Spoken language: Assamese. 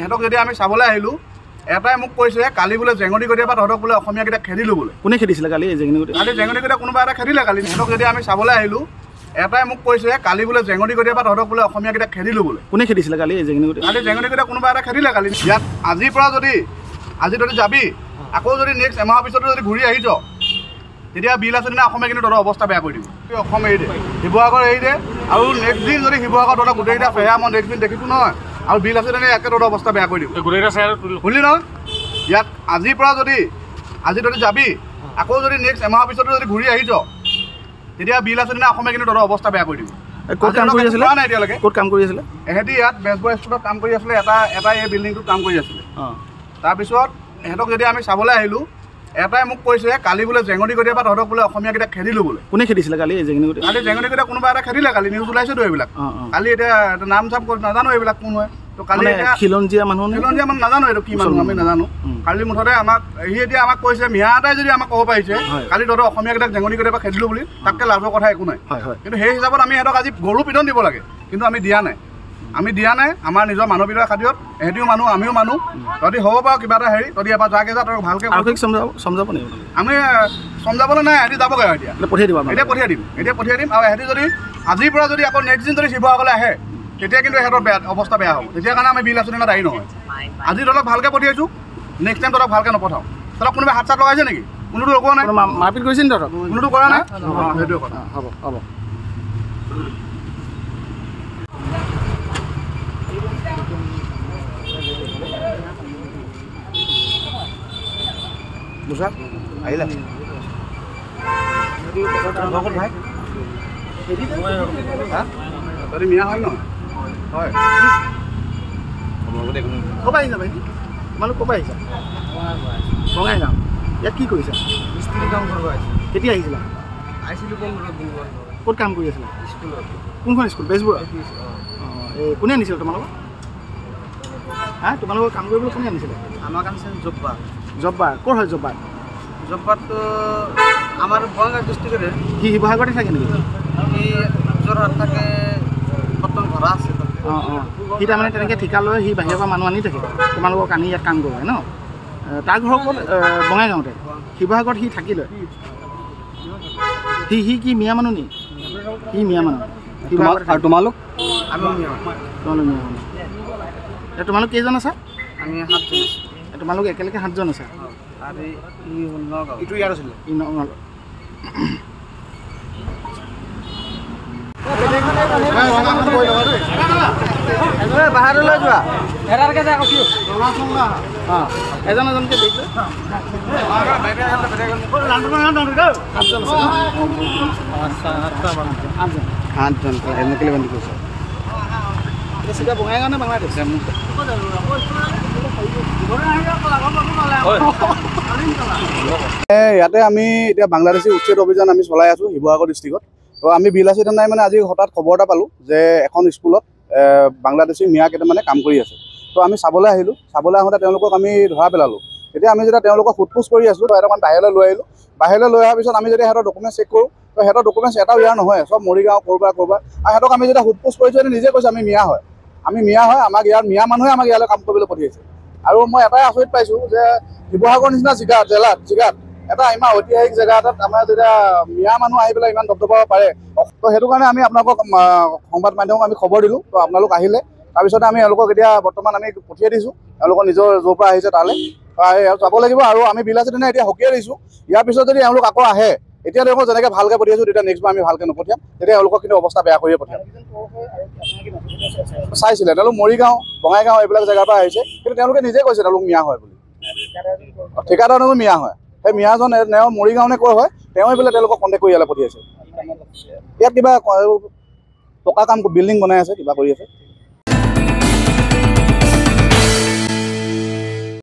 এহেঁতক যদি আমি চাবলৈ আহিলোঁ এটাই মোক কৈছে কালি বোলে জেঙনিকটীয়াৰ পৰা তহঁতক বোলে অসমীয়াকেইটা খেদিলোঁ বোলে। কোনে খেদিছিলে কালি জেঙনিকটীয়া? কালি জেঙনিকটীয়া কোনোবা এটা খেদিলে কালি। এহেঁতক যদি আমি চাবলৈ আহিলোঁ এটাই মোক কৈছে কালি বোলে জেঙনিকটীয়াৰ পৰা তহঁতক বোলে অসমীয়াকেইটা খেদিলোঁ বোলে। কোনে খেদিছিলে কালি জেঙনিকটীয়া? কালি জেঙনিকটীয়া কোনোবা এটা খেদিলে কালি। ইয়াত আজিৰ পৰা আজি যাবি আকৌ যদি নেক্সট এমাহৰ পিছতো যদি ঘূৰি আহিছ তেতিয়া বিল আছে দিনা অসমীয়া কিন্তু তহঁতৰ অৱস্থা বেয়া কৰি দিব। অসম এৰি দে, শিৱসাগৰ এৰি দে, আৰু নেক্সট দিন যদি শিৱসাগৰ তহঁতৰ গোটেইকেইটা ফেয়া মই নেক্সট দিন দেখিছোঁ নহয়, আৰু বিল আছে দিনে একে তহঁতৰ অৱস্থা বেয়া কৰি দিব গোটেইকেইটা চেয়াৰ শুনিলি নহয়। ইয়াত আজিৰ পৰা আজি যাবি আকৌ যদি নেক্সট এমাহৰ পিছতো যদি ঘূৰি আহিছ তেতিয়া বিল আছে দিনা অসমীয়া কিন্তু তহঁতৰ অৱস্থা বেয়া কৰি দিব। ক'ত কাম কৰি আছিলে? নাই এতিয়ালৈকে ক'ত কাম কৰি আছিলে? এহেঁতি ইয়াত বেজবৰুৱা স্কুলত কাম কৰি আছিলে, এটা এই বিল্ডিংটোত কাম কৰি আছিলে। তাৰপিছত এহেঁতক যদি আমি চাবলৈ আহিলোঁ এটাই মোক কৈছে কালি বোলে জেঙনিকটীয়াৰ পৰা তহঁতক বোলে অসমীয়াকেইটা খেদিলোঁ বোলে। কোনে খেদিছিলে কালি জেঙনিকটীয়া? কালি জেঙনিকটীয়া কোনোবা এটা খেদিলে কালি, নিউজ ওলাইছেতো এইবিলাক। কালি এতিয়া নাম চাম নাজানো এইবিলাক কোন হয়। তো কালি খিলঞ্জীয়া মানুহ নাজানো এইটো কি মানুহ আমি নাজানো। কালি মুঠতে এতিয়া আমাক কৈছে মিয়া এটাই যদি আমাক ক'ব পাৰিছে কালি তহঁতৰ অসমীয়াকেইটাক জেঙনিকটীয়াৰ পৰা খেদিলোঁ বুলি, তাতকৈ লাভৰ কথা একো নাই। কিন্তু সেই হিচাপত আমি সিহঁতক আজি গৰু পিটন দিব লাগে, কিন্তু আমি দিয়া নাই। আমাৰ নিজৰ মানৱীয়তাৰ খাতিৰত এহেঁতিও মানুহ আমিও মানুহ। তহঁতি হ'ব পাৰ কিবা এটা হেৰি তহঁতি এবাৰ যাকে যা তই ভালকৈ সমজাব নেকি? আমি সমজাবলৈ নাই, এহেঁতি যাবগৈ আৰু এতিয়া পঠিয়াই দিম। আৰু এহেঁতি যদি আজিৰ পৰা আকৌ নেক্সট দিন যদি শিৱসাগৰলৈ আহে তেতিয়া কিন্তু এহেঁতৰ অৱস্থা বেয়া হ'ব। তেতিয়া কাৰণে আমি বিল আঁচনি দায়ী নহয়। আজি তহঁতক ভালকৈ পঠিয়াইছোঁ, নেক্সট টাইম তহঁতক ভালকৈ নপঠাওঁ। তহঁতক কোনোবাই হাত চাত লগাইছে নেকি? কোনোটো লগোৱা নাই, মাৰপিট কৰিছে নি তহঁতক? কোনোটো কৰা নাই। সেইটোৱে কথা। হ'ব আহিলা ভাই তহঁতি মিয়া হয় নহয়? হয়। ক'ৰ পৰা আহিছা ভাই? তোমালোক ক'ৰ পৰা আহিছা? বঙাইগাঁও। ইয়াত কি কৰিছা? মিস্ত্ৰী কাম কৰিব আহিছোঁ। কেতিয়া আহিছিলা? আহিছিলোঁ 15 দিন। ক'ত কাম কৰি আছিলা? স্কুলত। কোনখন স্কুল? বেজবৰুৱা? এই কোনে আনিছিলে তোমালোকক? তোমালোকৰ কাম কৰিবলৈ কোনে আনিছিলে? আমাক আনিছিল জব্বাৰ। জব্বাৰ ক'ৰ হয় জব্বাৰ? জব্বাৰটো আমাৰ বঙাইগাঁও ডিষ্ট্ৰিক্টৰে। সি শিৱসাগৰতে থাকে নেকি? সি যোৰহাট থাকে, বৰ্তমান ঘৰ আছে। সি তাৰমানে তেনেকৈ ঠিকা লৈ সি বাহিৰৰ পৰা মানুহ আনি থাকে, তোমালোকক আনি ইয়াত কাম কৰে ন? তাৰ ঘৰ ক'ত? বঙাইগাঁৱতে। শিৱসাগৰত সি থাকি লয়। সি কি মিয়া মানুহ নি? সি মিয়া মানুহ। আৰু তোমালোক? আমি মিয়া মানুহ। তোমালোক কেইজন আছা? আমি 7 জন। তোমালোক একেলগে 7 জন আছা? আৰু নগাঁও। ইটো ইয়াত আছিলে। বাহিৰলৈ যোৱা এজনকে এজনকে দেখিছোঁ। 8জন হেলমেট বান্ধি গৈছে। চিধা বঙাইগাঁও নে বাংলাদেশ? ইয়াতে আমি এতিয়া বাংলাদেশী উচ্ছেদ অভিযান আমি চলাই আছোঁ শিৱসাগৰ ডিষ্ট্ৰিক্টত। তো আমি বিলাসী থানাই মানে আজি হঠাৎ খবৰ এটা পালোঁ যে এখন স্কুলত বাংলাদেশী মিয়া কেইটামানে কাম কৰি আছে। তো আমি চাবলৈ আহিলোঁ। চাবলৈ আহোঁতে তেওঁলোকক আমি ধৰা পেলালোঁ। তেতিয়া আমি যেতিয়া তেওঁলোকক সোধপোছ কৰি আছোঁ তো সিহঁতক বাহিৰলৈ লৈ আহিলোঁ। বাহিৰলৈ লৈ অহাৰ পিছত আমি যেতিয়া সিহঁতৰ ডকুমেণ্ট চেক কৰোঁ তো সিহঁতৰ ডকুমেণ্টছ এটাও ইয়াৰ নহয়, চব মৰিগাঁও ক'ৰবাত। আৰু সিহঁতক আমি যেতিয়া সোধপোছ কৰিছোঁ সিহঁতে নিজে কৈছে আমি মিয়া হয়, আমাক ইয়াৰ মিয়া মানুহে আমাক ইয়ালৈ কাম কৰিবলৈ পঠিয়াইছে। আৰু মই এটাই আচৰিত পাইছোঁ যে শিৱসাগৰ নিচিনা জিগাত এটা ইমান ঐতিহাসিক জেগা এটাত আমাৰ যেতিয়া মিয়া মানুহ আহি পেলাই ইমান দবদবাব পাৰে, তো সেইটো কাৰণে আমি আপোনালোকক সংবাদ মাধ্যমক আমি খবৰ দিলোঁ। তো আপোনালোক আহিলে, তাৰপিছতে আমি এওঁলোকক এতিয়া বৰ্তমান আমি পঠিয়াই দিছোঁ। এওঁলোকৰ নিজৰ য'ৰ পৰা আহিছে তালৈ যাব লাগিব। আৰু আমি বিলাসী থানাই এতিয়া সকীয়াই দিছোঁ। ইয়াৰ পিছত যদি এওঁলোক আকৌ আহে, এতিয়া তেওঁলোকক যেনেকৈ ভালকৈ পঠিয়াইছোঁ তেতিয়া নেক্সট বাৰ আমি ভালকৈ নপঠিয়াম। তেতিয়া এওঁলোকক কিন্তু অৱস্থা বেয়া কৰিয়ে পঠিয়াম। চাইছিলে তেওঁলোক মৰিগাঁও, বঙাইগাঁও এইবিলাক জেগাৰ পৰা আহিছে, কিন্তু তেওঁলোকে নিজে কৈছে তেওঁলোক মিয়া হয় বুলি। ঠিকাদাৰজনো মিয়া হয়। সেই মিয়াজন মৰিগাঁও নে ক'ৰ হয়, তেওঁ বোলে তেওঁলোকক কণ্টেক্ট কৰি ইয়ালৈ পঠিয়াইছে। ইয়াত কিবা পকা কাম বিল্ডিং বনাই আছে, কিবা কৰি আছে।